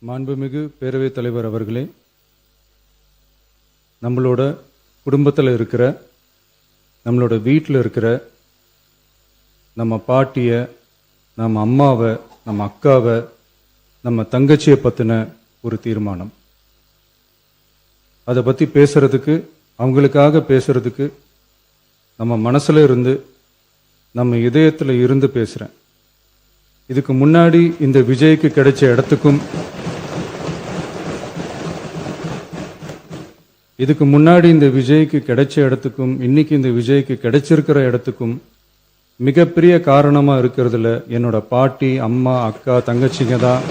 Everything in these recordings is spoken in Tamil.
மாண்புமிகு பேரவைத் தலைவர் அவர்களே, நம்மளோட குடும்பத்தில் இருக்கிற, நம்மளோட வீட்டில் இருக்கிற நம்ம பாட்டியை, நம்ம அம்மாவை, நம்ம அக்காவை, நம்ம தங்கச்சியை பற்றின ஒரு தீர்மானம். அதை பற்றி பேசுறதுக்கு, அவங்களுக்காக பேசுறதுக்கு நம்ம மனசில் இருந்து, நம்ம இதயத்தில் இருந்து பேசுகிறேன். இதுக்கு முன்னாடி இந்த விஜய்க்கு கிடைச்ச இடத்துக்கும், இதுக்கு முன்னாடி இந்த விஜய்க்கு கிடைச்ச இடத்துக்கும் இன்னைக்கு இந்த விஜய்க்கு கிடைச்சிருக்கிற இடத்துக்கும் மிகப்பெரிய காரணமா இருக்கிறதுல என்னோட பாட்டி, அம்மா, அக்கா, தங்கச்சிங்க தான்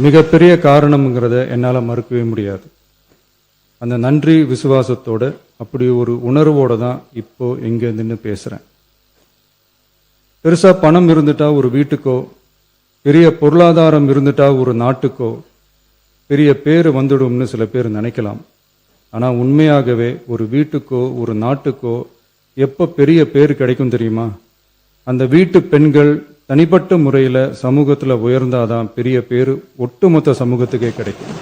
மிகப்பெரிய காரணம்ங்கிறத என்னால் மறுக்கவே முடியாது. அந்த நன்றி விசுவாசத்தோட, அப்படி ஒரு உணர்வோட தான் இப்போ இங்க நின்று பேசுறேன். பெருசா பணம் இருந்துட்டா ஒரு வீட்டுக்கோ, பெரிய பொருளாதாரம் இருந்துட்டா ஒரு நாட்டுக்கோ பெரிய பேர் வந்துடும்னு சில பேர் நினைக்கலாம். ஆனால் உண்மையாகவே ஒரு வீட்டுக்கோ ஒரு நாட்டுக்கோ எப்போ பெரிய பேர் கிடைக்கும் தெரியுமா? அந்த வீட்டு பெண்கள் தனிப்பட்ட முறையில் சமூகத்தில் உயர்ந்தாதான் பெரிய பேர் ஒட்டுமொத்த சமூகத்துக்கே கிடைக்கும்.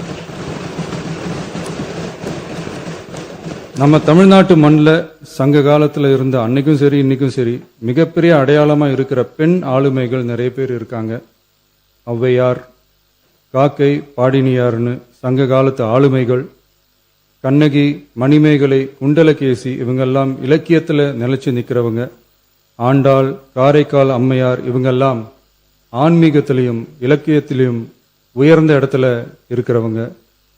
நம்ம தமிழ்நாட்டு மண்ணில் சங்க காலத்தில் இருந்த அன்னைக்கும் சரி இன்னைக்கும் சரி மிகப்பெரிய அடையாளமாக இருக்கிற பெண் ஆளுமைகள் நிறைய பேர் இருக்காங்க. ஔவையார், காக்கை, பாடினியார்னு சங்க காலத்து ஆளுமைகள், கண்ணகி, மணிமேகலை, குண்டலகேசி, இவங்கெல்லாம் இலக்கியத்தில் நிலைச்சு நிற்கிறவங்க. ஆண்டாள், காரைக்கால் அம்மையார், இவங்கெல்லாம் ஆன்மீகத்திலையும் இலக்கியத்திலையும் உயர்ந்த இடத்துல இருக்கிறவங்க.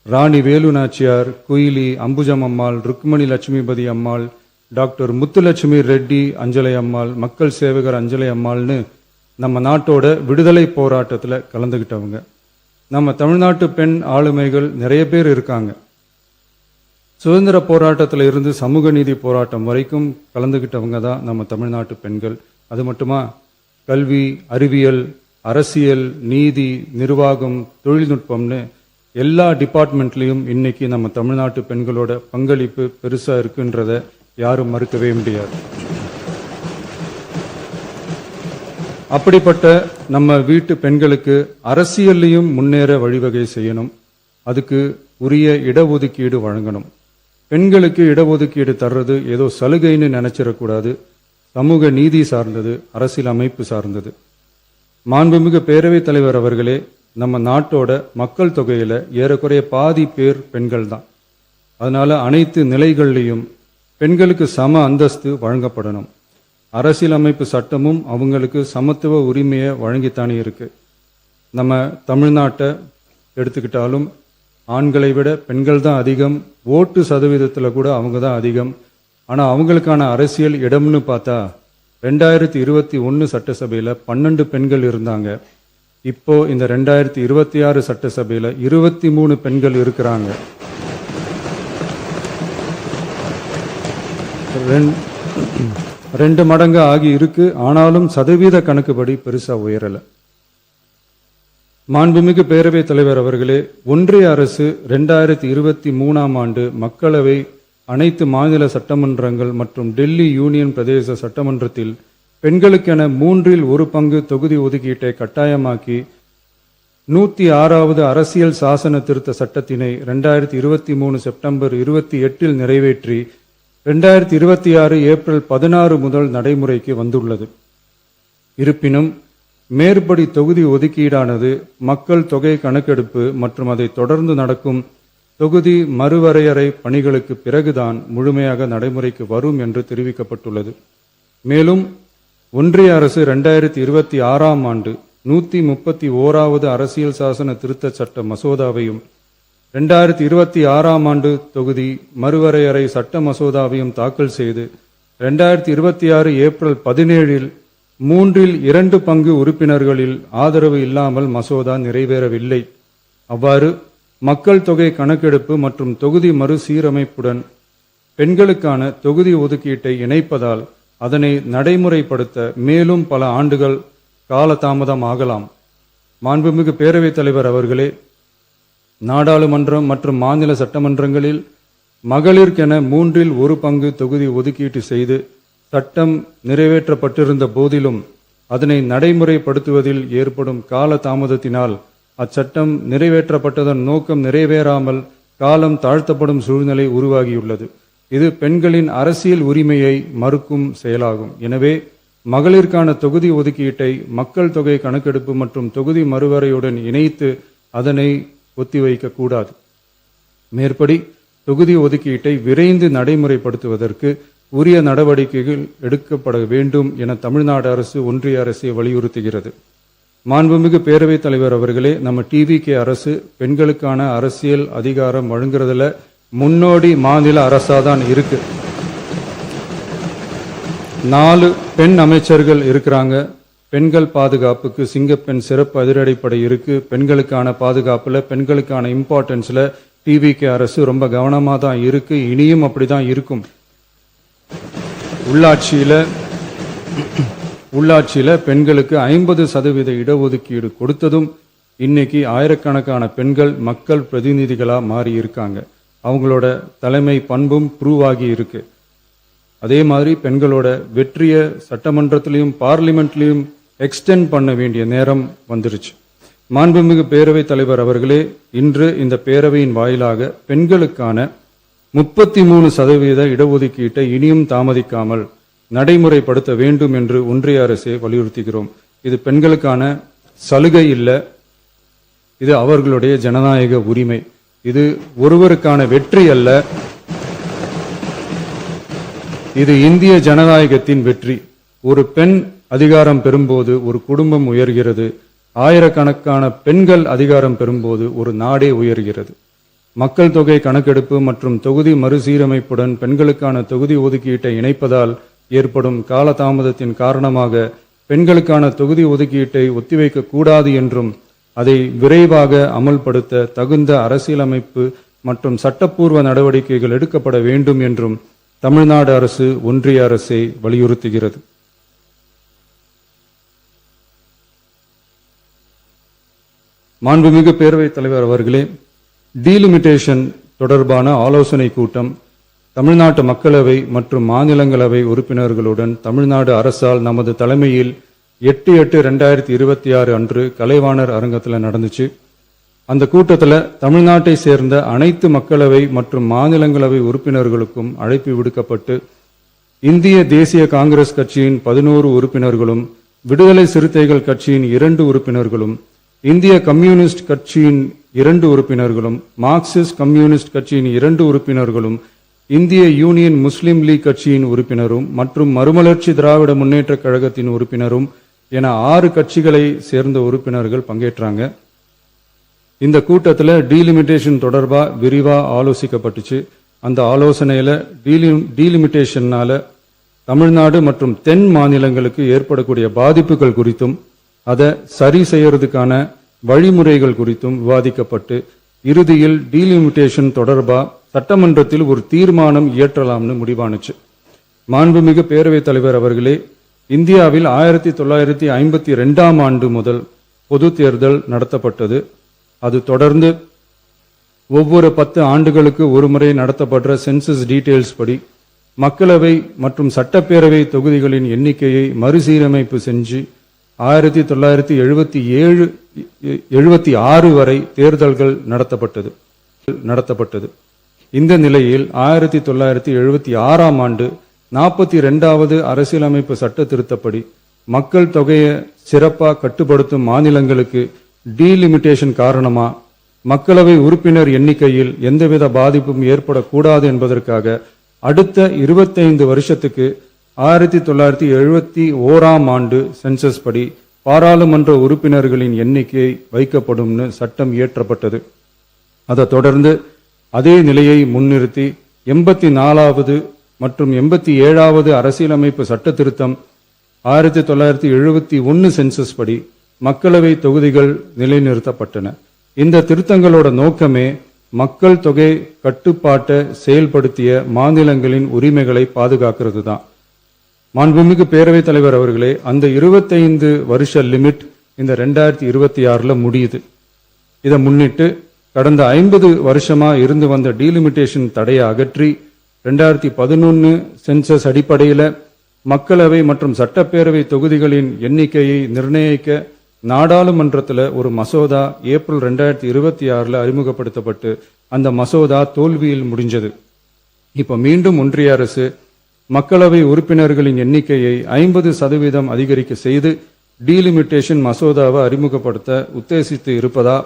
ராணி வேலு நாச்சியார், குயிலி, அம்புஜம் அம்மாள், ருக்மணி லட்சுமிபதி அம்மாள், டாக்டர் முத்துலட்சுமி ரெட்டி அஞ்சலை அம்மாள், மக்கள் சேவகர் அஞ்சலை அம்மாள்னு நம்ம நாட்டோட விடுதலை போராட்டத்தில் கலந்துக்கிட்டவங்க. நம்ம தமிழ்நாட்டு பெண் ஆளுமைகள் நிறைய பேர் இருக்காங்க. சுதந்திர போராட்டத்தில் இருந்து சமூக நீதி போராட்டம் வரைக்கும் கலந்துக்கிட்டவங்க தான் நம்ம தமிழ்நாட்டு பெண்கள். அது மட்டுமா, கல்வி, அறிவியல், அரசியல், நீதி, நிர்வாகம், தொழில்நுட்பம்னு எல்லா டிபார்ட்மெண்ட்லையும் இன்னைக்கு நம்ம தமிழ்நாட்டு பெண்களோட பங்களிப்பு பெருசா இருக்குன்றத யாரும் மறுக்கவே முடியாது. அப்படிப்பட்ட நம்ம வீட்டு பெண்களுக்கு அரசியல்லையும் முன்னேற வழிவகை செய்யணும். அதுக்கு உரிய இடஒதுக்கீடு வழங்கணும். பெண்களுக்கு இடஒதுக்கீடு தர்றது ஏதோ சலுகைன்னு நினைச்சிடக்கூடாது. சமூக நீதி சார்ந்தது, அரசியல் அமைப்பு சார்ந்தது. மாண்புமிகு பேரவைத் தலைவர் அவர்களே, நம்ம நாட்டோட மக்கள் தொகையில ஏறக்குறைய பாதி பேர் பெண்கள் தான். அதனால அனைத்து நிலைகள்லையும் பெண்களுக்கு சம அந்தஸ்து வழங்கப்படணும். அரசியலமைப்பு சட்டமும் அவங்களுக்கு சமத்துவ உரிமையை வழங்கித்தானே இருக்கு. நம்ம தமிழ்நாட்டை எடுத்துக்கிட்டாலும் ஆண்களை விட பெண்கள் தான் அதிகம். ஓட்டு சதவீதத்தில் கூட அவங்க தான் அதிகம். ஆனால் அவங்களுக்கான அரசியல் இடம்னு பார்த்தா 2021 சட்டசபையில் 12 பெண்கள் இருந்தாங்க. இப்போ இந்த 2026 சட்டசபையில் 23 பெண்கள் இருக்கிறாங்க. ரெண்டு மடங்கு ஆகி இருக்கு. ஆனாலும் சதவீத கணக்குப்படி பெருசா உயரல. மாண்புமிகு பேரவைத் தலைவர் அவர்களே, ஒன்றிய அரசு 2023ஆம் ஆண்டு மக்களவை, அனைத்து மாநில சட்டமன்றங்கள் மற்றும் டெல்லி யூனியன் பிரதேச சட்டமன்றத்தில் பெண்களுக்கென 1/3 தொகுதி ஒதுக்கீட்டை கட்டாயமாக்கி 106வது அரசியல் சாசன திருத்த சட்டத்தினை 2023 செப்டம்பர் 28 நிறைவேற்றி 2026 ஏப்ரல் 16 முதல் நடைமுறைக்கு வந்துள்ளது. இருப்பினும் மேற்படி தொகுதி ஒதுக்கீடானது மக்கள் தொகை கணக்கெடுப்பு மற்றும் அதை தொடர்ந்து நடக்கும் தொகுதி மறுவரையறை பணிகளுக்கு பிறகுதான் முழுமையாக நடைமுறைக்கு வரும் என்று தெரிவிக்கப்பட்டுள்ளது. மேலும் ஒன்றிய அரசு 2026ஆம் ஆண்டு 131வது அரசியல் சாசன திருத்த சட்ட மசோதாவையும் 2026ஆம் ஆண்டு தொகுதி மறுவரையறை சட்ட மசோதாவையும் தாக்கல் செய்து 2026 ஏப்ரல் 17 3/2 உறுப்பினர்களில் ஆதரவு இல்லாமல் மசோதா நிறைவேறவில்லை. அவ்வாறு மக்கள் தொகை கணக்கெடுப்பு மற்றும் தொகுதி மறுசீரமைப்புடன் பெண்களுக்கான தொகுதி ஒதுக்கீட்டை இணைப்பதால் அதனை நடைமுறைப்படுத்த மேலும் பல ஆண்டுகள் காலதாமதம் ஆகலாம். மாண்புமிகு பேரவைத் தலைவர் அவர்களே, நாடாளுமன்றம் மற்றும் மாநில சட்டமன்றங்களில் மகளிருக்கென 1/3 தொகுதி ஒதுக்கீட்டு செய்து சட்டம் நிறைவேற்றப்பட்டிருந்த போதிலும் அதனை நடைமுறைப்படுத்துவதில் ஏற்படும் கால தாமதத்தினால் அச்சட்டம் நிறைவேற்றப்பட்டதன் நோக்கம் நிறைவேறாமல் காலம் தாழ்த்தப்படும் சூழ்நிலை உருவாகியுள்ளது. இது பெண்களின் அரசியல் உரிமையை மறுக்கும் செயலாகும். எனவே மகளிருக்கான தொகுதி ஒதுக்கீட்டை மக்கள் தொகை கணக்கெடுப்பு மற்றும் தொகுதி மறுவரையுடன் இணைத்து அதனை ஒத்திவைக்க கூடாது. மேற்படி தொகுதி ஒதுக்கீட்டை விரைந்து நடைமுறைப்படுத்துவதற்கு உரிய நடவடிக்கைகள் எடுக்கப்பட வேண்டும் என தமிழ்நாடு அரசு ஒன்றிய அரசை வலியுறுத்துகிறது. மாண்புமிகு பேரவைத் தலைவர் அவர்களே, நம்ம டிவிகே அரசு பெண்களுக்கான அரசியல் அதிகாரம் வழங்குறதுல முன்னோடி மாநில அரசாதான் இருக்கு. 4 பெண் அமைச்சர்கள் இருக்கிறாங்க. பெண்கள் பாதுகாப்புக்கு சிங்கப்பெண் சிறப்பு அதிரடிப்படை இருக்கு. பெண்களுக்கான பாதுகாப்புல பெண்களுக்கான இம்பார்ட்டன்ஸ்ல டிவிகே அரசு ரொம்ப கவனமா தான் இருக்கு. இனியும் அப்படிதான் இருக்கும். உள்ளாட்சியில பெண்களுக்கு 50% இடஒதுக்கீடு கொடுத்ததும் இன்னைக்கு ஆயிரக்கணக்கான பெண்கள் மக்கள் பிரதிநிதிகளா மாறி இருக்காங்க. அவங்களோட தலைமை பண்பும் ப்ரூவ் ஆகி இருக்கு. அதே மாதிரி பெண்களோட வெற்றிய சட்டமன்றத்திலையும் பார்லிமெண்ட்லையும் எக்ஸ்டெண்ட் பண்ண வேண்டிய நேரம் வந்துருச்சு. மாண்புமிகு பேரவைத் தலைவர் அவர்களே, இன்று இந்த பேரவையின் வாயிலாக பெண்களுக்கான 33% இடஒதுக்கீட்டை இனியும் தாமதிக்காமல் நடைமுறைப்படுத்த வேண்டும் என்று ஒன்றிய அரசை வலியுறுத்துகிறோம். இது பெண்களுக்கான சலுகை இல்லை, இது அவர்களுடைய ஜனநாயக உரிமை. இது ஒருவருக்கான வெற்றி அல்ல, இது இந்திய ஜனநாயகத்தின் வெற்றி. ஒரு பெண் அதிகாரம் பெறும்போது ஒரு குடும்பம் உயர்கிறது. ஆயிரக்கணக்கான பெண்கள் அதிகாரம் பெறும்போது ஒரு நாடே உயர்கிறது. மக்கள் தொகை கணக்கெடுப்பு மற்றும் தொகுதி மறுசீரமைப்புடன் பெண்களுக்கான தொகுதி ஒதுக்கீட்டை இணைப்பதால் ஏற்படும் காலதாமதத்தின் காரணமாக பெண்களுக்கான தொகுதி ஒதுக்கீட்டை ஒத்திவைக்க கூடாது என்றும் அதை விரைவாக அமல்படுத்த தகுந்த அரசியலமைப்பு மற்றும் சட்டப்பூர்வ நடவடிக்கைகள் எடுக்கப்பட வேண்டும் என்றும் தமிழ்நாடு அரசு ஒன்றிய அரசை வலியுறுத்துகிறது. மாண்புமிகு பேரவைத் தலைவர் அவர்களே, டீலிமிட்டேஷன் தொடர்பான ஆலோசனை கூட்டம் தமிழ்நாட்டு மக்களவை மற்றும் மாநிலங்களவை உறுப்பினர்களுடன் தமிழ்நாடு அரசால் நமது தலைமையில் 8/8/2026 அன்று கலைவாணர் அரங்கத்தில் நடந்துச்சு. அந்த கூட்டத்தில் தமிழ்நாட்டை சேர்ந்த அனைத்து மக்களவை மற்றும் மாநிலங்களவை உறுப்பினர்களுக்கும் அழைப்பு விடுக்கப்பட்டு இந்திய தேசிய காங்கிரஸ் கட்சியின் 11 உறுப்பினர்களும், விடுதலை சிறுத்தைகள் கட்சியின் 2 உறுப்பினர்களும், இந்திய கம்யூனிஸ்ட் கட்சியின் 2 உறுப்பினர்களும், மார்க்சிஸ்ட் கம்யூனிஸ்ட் கட்சியின் 2 உறுப்பினர்களும், இந்திய யூனியன் முஸ்லிம் லீக் கட்சியின் உறுப்பினரும் மற்றும் மறுமலர்ச்சி திராவிட முன்னேற்ற கழகத்தின் உறுப்பினரும் என 6 கட்சிகளை சேர்ந்த உறுப்பினர்கள் பங்கேற்றாங்க. இந்த கூட்டத்தில் டீலிமிட்டேஷன் தொடர்பா விரிவா ஆலோசிக்கப்பட்டுச்சு. அந்த ஆலோசனையில டீலிமிட்டேஷனால தமிழ்நாடு மற்றும் தென் மாநிலங்களுக்கு ஏற்படக்கூடிய பாதிப்புகள் குறித்தும் அதை சரி செய்யறதுக்கான வழிமுறைகள் குறித்தும் விவாதிக்கப்பட்டு இறுதியில் டீலிமிட்டேஷன் தொடர்பா சட்டமன்றத்தில் ஒரு தீர்மானம் இயற்றலாம்னு முடிவானுச்சு. மாண்புமிகு பேரவைத் தலைவர் அவர்களே, இந்தியாவில் 1952ஆம் ஆண்டு முதல் பொது தேர்தல் நடத்தப்பட்டது. அது தொடர்ந்து ஒவ்வொரு 10 ஆண்டுகளுக்கு ஒருமுறை நடத்தப்படுற சென்சஸ் டீடைல்ஸ் படி மக்களவை மற்றும் சட்டப்பேரவை தொகுதிகளின் எண்ணிக்கையை மறுசீரமைப்பு செஞ்சு 1976 வரை தேர்தல்கள் நடத்தப்பட்டது. இந்த நிலையில் 1976ஆம் ஆண்டு 42வது அரசியலமைப்பு சட்ட திருத்தப்படி மக்கள் தொகையை சிறப்பா கட்டுப்படுத்தும் மாநிலங்களுக்கு டீலிமிட்டேஷன் காரணமா மக்களவை உறுப்பினர் எண்ணிக்கையில் எந்தவித பாதிப்பும் ஏற்படக்கூடாது என்பதற்காக அடுத்த 25 வருஷத்துக்கு 1971ஆம் ஆண்டு சென்சஸ் படி பாராளுமன்ற உறுப்பினர்களின் எண்ணிக்கை வைக்கப்படும்னு சட்டம் இயற்றப்பட்டது. அதை தொடர்ந்து அதே நிலையை முன்னிறுத்தி 84வது மற்றும் 87வது அரசியலமைப்பு சட்ட திருத்தம் 1971 சென்சஸ் படி மக்களவை தொகுதிகள் நிலைநிறுத்தப்பட்டன. இந்த திருத்தங்களோட நோக்கமே மக்கள் தொகை கட்டுப்பாட்டை செயல்படுத்திய மாநிலங்களின் உரிமைகளை பாதுகாக்கிறது தான். மாண்புமிகு பேரவைத் தலைவர் அவர்களே, அந்த 25 வருஷ லிமிட் இந்த 2026 முடியுது. இதை முன்னிட்டு கடந்த 50 வருஷமா இருந்து வந்த டீலிமிட்டேஷன் தடையை அகற்றி 2011 சென்சஸ் அடிப்படையில் மக்களவை மற்றும் சட்டப்பேரவை தொகுதிகளின் எண்ணிக்கையை நிர்ணயிக்க நாடாளுமன்றத்தில் ஒரு மசோதா ஏப்ரல் 2026 அறிமுகப்படுத்தப்பட்டு அந்த மசோதா தோல்வியில் முடிஞ்சது. இப்ப மீண்டும் ஒன்றிய அரசு மக்களவை உறுப்பினர்களின் எண்ணிக்கையை 50% அதிகரிக்க செய்து டீலிமிட்டேஷன் மசோதாவை அறிமுகப்படுத்த உத்தேசித்து இருப்பதா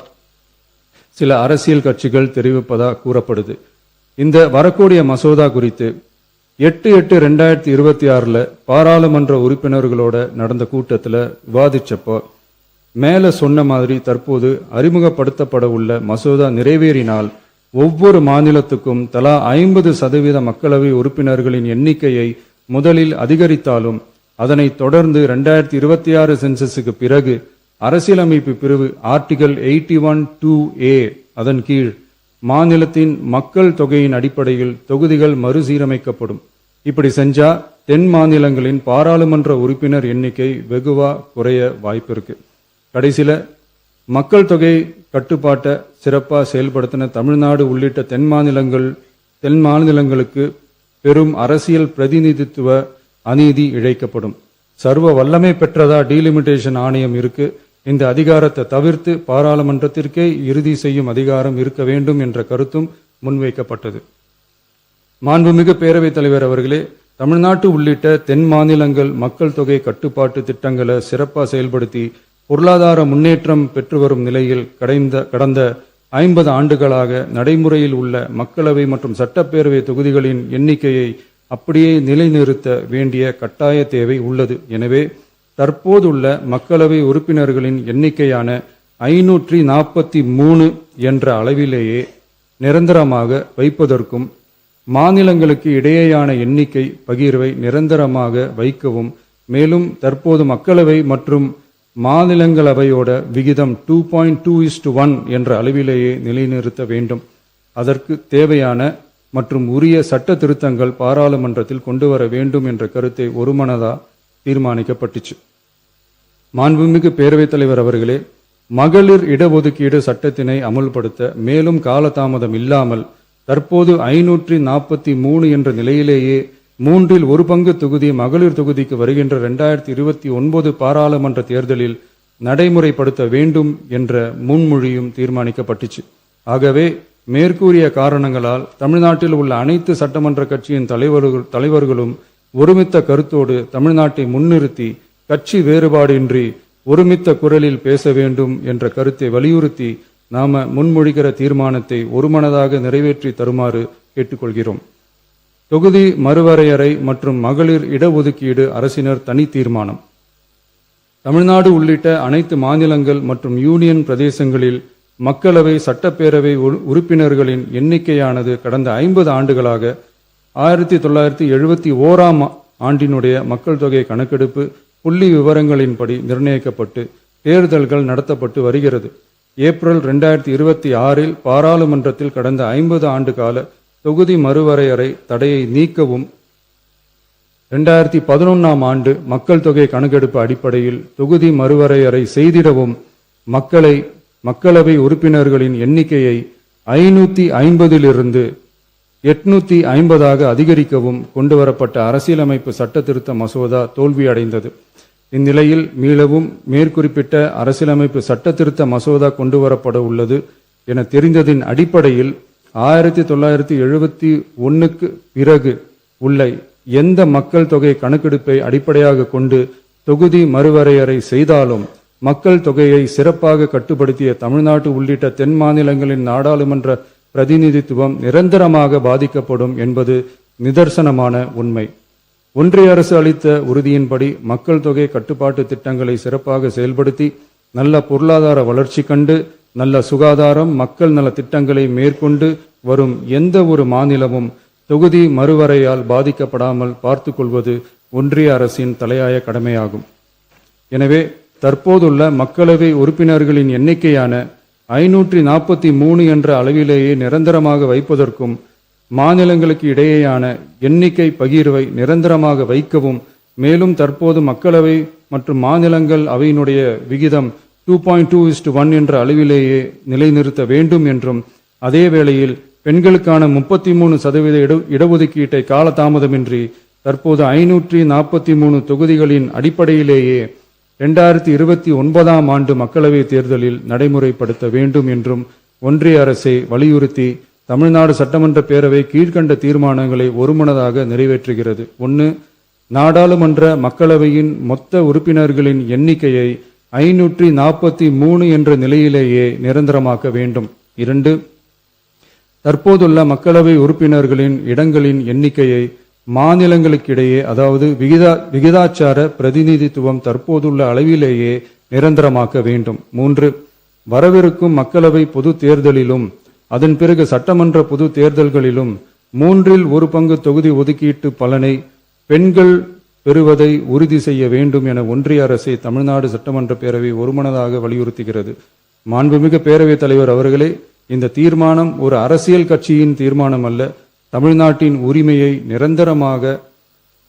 சில அரசியல் கட்சிகள் தெரிவிப்பதா கூறப்படுது. இந்த வரக்கூடிய மசோதா குறித்து 8/8/2026 பாராளுமன்ற உறுப்பினர்களோட நடந்த கூட்டத்தில் விவாதிச்சப்போ மேல சொன்ன மாதிரி தற்போது அறிமுகப்படுத்தப்பட உள்ள மசோதா நிறைவேறினால் ஒவ்வொரு மாநிலத்துக்கும் தலா 50% மக்களவை உறுப்பினர்களின் எண்ணிக்கையை முதலில் அதிகரித்தாலும் அதனைத் தொடர்ந்து 2026 சென்சஸுக்கு பிறகு அரசியலமைப்பு பிரிவு ஆர்டிகல் 81(2)A அதன் கீழ் மாநிலத்தின் மக்கள் தொகையின் அடிப்படையில் தொகுதிகள் மறுசீரமைக்கப்படும். இப்படி செஞ்சா தென் மாநிலங்களின் பாராளுமன்ற உறுப்பினர் எண்ணிக்கை வெகுவா குறைய வாய்ப்பு இருக்கு. கடைசியில மக்கள் தொகை கட்டுப்பாட்டை சிறப்பா செயல்படுத்தின தமிழ்நாடு உள்ளிட்ட தென் மாநிலங்களுக்கு பெரும் அரசியல் பிரதிநிதித்துவ அநீதி இழைக்கப்படும். சர்வ வல்லமை பெற்றதா டீலிமிட்டேஷன் ஆணையம் இருக்கு. இந்த அதிகாரத்தை தவிர்த்து பாராளுமன்றத்திற்கே இறுதி செய்யும் அதிகாரம் இருக்க வேண்டும் என்ற கருத்தும் முன்வைக்கப்பட்டது. மாண்புமிகு பேரவைத் தலைவர் அவர்களே, தமிழ்நாட்டு உள்ளிட்ட தென் மாநிலங்கள் மக்கள் தொகை கட்டுப்பாட்டு திட்டங்களை சிறப்பாக செயல்படுத்தி பொருளாதார முன்னேற்றம் பெற்று வரும் நிலையில் கடந்த 50 ஆண்டுகளாக நடைமுறையில் உள்ள மக்களவை மற்றும் சட்டப்பேரவை தொகுதிகளின் எண்ணிக்கையை அப்படியே நிலைநிறுத்த வேண்டிய கட்டாய தேவை உள்ளது. எனவே தற்போதுள்ள மக்களவை உறுப்பினர்களின் எண்ணிக்கையான 543 என்ற அளவிலேயே நிரந்தரமாக வைப்பதற்கும் மாநிலங்களுக்கு இடையேயான எண்ணிக்கை பகிர்வை நிரந்தரமாக வைக்கவும், மேலும் தற்போது மக்களவை மற்றும் மாநிலங்களவையோட விகிதம் 2.2:1 என்ற அளவிலேயே நிலைநிறுத்த வேண்டும். அதற்கு தேவையான மற்றும் உரிய சட்ட திருத்தங்கள் பாராளுமன்றத்தில் கொண்டு வர வேண்டும் என்ற கருத்தை ஒருமனதா தீர்மானிக்கப்பட்டுச்சு. மாண்புமிகு பேரவைத் தலைவர் அவர்களே, மகளிர் இடஒதுக்கீடு சட்டத்தினை அமுல்படுத்த மேலும் காலதாமதம் இல்லாமல் தற்போது 543 என்ற நிலையிலேயே 1/3 தொகுதி மகளிர் தொகுதிக்கு வருகின்ற 2029 பாராளுமன்ற தேர்தலில் நடைமுறைப்படுத்த வேண்டும் என்ற முன்மொழியும் தீர்மானிக்கப்பட்டுச்சு. ஆகவே மேற்கூறிய காரணங்களால் தமிழ்நாட்டில் உள்ள அனைத்து சட்டமன்ற கட்சியின் தலைவர்களும் ஒருமித்த கருத்தோடு தமிழ்நாட்டை முன்னிறுத்தி கட்சி வேறுபாடின்றி ஒருமித்த குரலில் பேச வேண்டும் என்ற கருத்தை வலியுறுத்தி நாம முன்மொழிகிற தீர்மானத்தை ஒருமனதாக நிறைவேற்றி தருமாறு கேட்டுக்கொள்கிறோம். தொகுதி மறுவரையறை மற்றும் மகளிர் இடஒதுக்கீடு அரசினர் தனி தீர்மானம். தமிழ்நாடு உள்ளிட்ட அனைத்து மாநிலங்கள் மற்றும் யூனியன் பிரதேசங்களில் மக்களவை சட்டப்பேரவை உறுப்பினர்களின் எண்ணிக்கையானது கடந்த 50 ஆண்டுகளாக 1971 ஆண்டினுடைய மக்கள் தொகை கணக்கெடுப்பு புள்ளி விவரங்களின்படி நிர்ணயிக்கப்பட்டு தேர்தல்கள் நடத்தப்பட்டு வருகிறது. ஏப்ரல் 2026 பாராளுமன்றத்தில் கடந்த 50 ஆண்டு கால தொகுதி மறுவரையறை தடையை நீக்கவும் 2011 ஆண்டு மக்கள் தொகை கணக்கெடுப்பு அடிப்படையில் தொகுதி மறுவரையறை செய்திடவும் மக்களவை உறுப்பினர்களின் எண்ணிக்கையை 550 850 அதிகரிக்கவும் கொண்டுவரப்பட்ட அரசியலமைப்பு சட்ட திருத்த மசோதா தோல்வியடைந்தது. இந்நிலையில் மீளவும் மேற்குறிப்பிட்ட அரசியலமைப்பு சட்ட திருத்த மசோதா கொண்டுவரப்பட உள்ளது என தெரிந்ததின் அடிப்படையில் 1971 பிறகு உள்ள எந்த மக்கள் தொகை கணக்கெடுப்பை அடிப்படையாக கொண்டு தொகுதி மறுவரையறை செய்தாலும் மக்கள் தொகையை சிறப்பாக கட்டுப்படுத்திய தமிழ்நாடு உள்ளிட்ட தென் மாநிலங்களின் நாடாளுமன்ற பிரதிநிதித்துவம் நிரந்தரமாக பாதிக்கப்படும் என்பது நிதர்சனமான உண்மை. ஒன்றிய அரசு அளித்த உறுதியின்படி மக்கள் தொகை கட்டுப்பாட்டு திட்டங்களை சிறப்பாக செயல்படுத்தி நல்ல பொருளாதார வளர்ச்சி கண்டு நல்ல சுகாதாரம் மக்கள் நல திட்டங்களை மேற்கொண்டு வரும் எந்த ஒரு மாநிலமும் தொகுதி மறுவரையால் பாதிக்கப்படாமல் பார்த்து கொள்வது ஒன்றிய அரசின் தலையாய கடமையாகும். எனவே தற்போதுள்ள மக்களவை உறுப்பினர்களின் எண்ணிக்கையான 543 என்ற அளவிலேயே நிரந்தரமாக வைப்பதற்கும் மாநிலங்களுக்கு இடையேயான எண்ணிக்கை பகிர்வை நிரந்தரமாக வைக்கவும், மேலும் தற்போது மக்களவை மற்றும் மாநிலங்கள் அவையினுடைய விகிதம் 2.2:1 என்ற அளவிலேயே நிலைநிறுத்த வேண்டும் என்றும், அதே வேளையில் பெண்களுக்கான 33% இடஒதுக்கீட்டை காலதாமதமின்றி தற்போது 543 தொகுதிகளின் அடிப்படையிலேயே 2029ஆம் ஆண்டு மக்களவைத் தேர்தலில் நடைமுறைப்படுத்த வேண்டும் என்றும் ஒன்றிய அரசை வலியுறுத்தி தமிழ்நாடு சட்டமன்ற பேரவை கீழ்க்கண்ட தீர்மானங்களை ஒருமனதாக நிறைவேற்றுகிறது. 1. நாடாளுமன்ற மக்களவையின் மொத்த உறுப்பினர்களின் எண்ணிக்கையை 543 என்ற நிலையிலேயே நிரந்தரமாக்க வேண்டும். 2. தற்போதுள்ள மக்களவை உறுப்பினர்களின் இடங்களின் எண்ணிக்கையை மாநிலங்களுக்கிடையே, அதாவது விகிதாச்சார பிரதிநிதித்துவம் தற்போதுள்ள அளவிலேயே நிரந்தரமாக்க வேண்டும். 3. வரவிருக்கும் மக்களவை பொது தேர்தலிலும் அதன் பிறகு சட்டமன்ற பொது தேர்தல்களிலும் 1/3 தொகுதி ஒதுக்கீட்டு பலனை பெண்கள் பெறுவதை உறுதி செய்ய வேண்டும் என ஒன்றிய அரசை தமிழ்நாடு சட்டமன்ற பேரவை ஒருமனதாக வலியுறுத்துகிறது. மாண்புமிகு பேரவைத் தலைவர் அவர்களே, இந்த தீர்மானம் ஒரு அரசியல் கட்சியின் தீர்மானம் அல்ல, தமிழ்நாட்டின் உரிமையை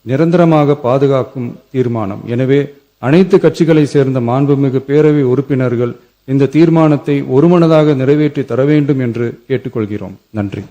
நிரந்தரமாக பாதுகாக்கும் தீர்மானம். எனவே அனைத்து கட்சிகளை சேர்ந்த மாண்புமிகு பேரவை உறுப்பினர்கள் இந்த தீர்மானத்தை ஒருமனதாக நிறைவேற்றி தர வேண்டும் என்று கேட்டுக்கொள்கிறோம். நன்றி.